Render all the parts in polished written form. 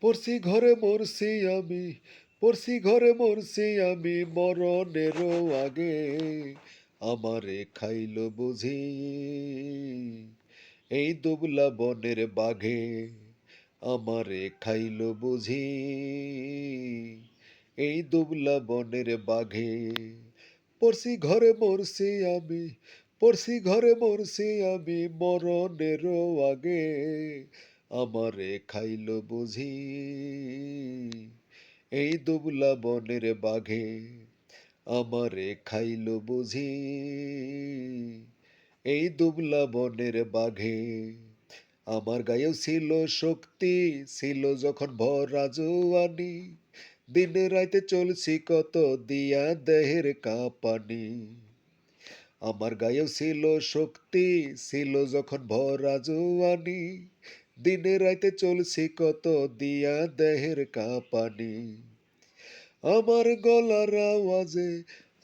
পড়ছি ঘরে মরছি আমি, পড়ছি ঘরে মরছি আমি মরণেরও আগে, আমারে খাইল বুঝি এই দুবলা বনের বাঘে, আমারে খাইল বুঝি এই দুবলা বনের বাঘে। পড়ছি ঘরে মরছি আমি, পড়ছি ঘরে মরছি আমি মরণেরও আগে, আমারে খাইল বুঝি এই দুবলা বনের বাঘে, আমারে খাইল বুঝি এই দুবলা বনের বাঘে। আমার গায়েও ছিল শক্তি, ছিল যখন ভরা জোয়ানি, দিনে রাইতে চলছি কত দিয়া দেহের কাঁপানি। আমার গায়েও ছিল শক্তি, ছিল যখন ভরা জোয়ানি, দিনে রাইতে চলছি কত দিয়া দেহের কাঁপানি। আমার গলার আওয়াজে,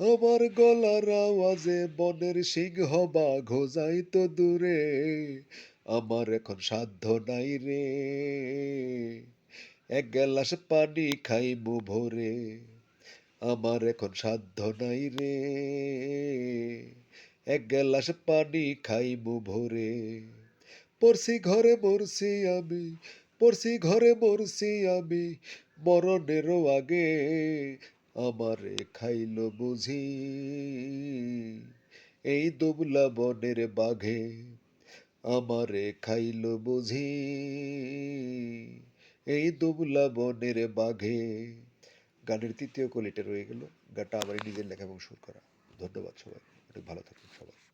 আমার গলার আওয়াজে বনের সিংহ বাঘ যাইতো দূরে, আমার এখন সাধ্য নাই রে এক গ্লাস পানি খাইমু ভোরে, আমার এখন সাধ্য নাই রে এক গ্লাস পানি খাইমু ভোরে। পড়ছি ঘরে মরছি আমি, পড়ছি ঘরে মরছি আমি মরণেরও আগে, আমারে খাইল বুঝি এই দুবলা বনের বাঘে, আমারে খাইল বুঝি এই দুবলা বনের বাঘে। গানের তৃতীয় কলিটা রয়ে গেল। গানটা আমারই নিজের লেখা এবং সুর করা। ধন্যবাদ সবাই, অনেক ভালো থাকুন সবাই।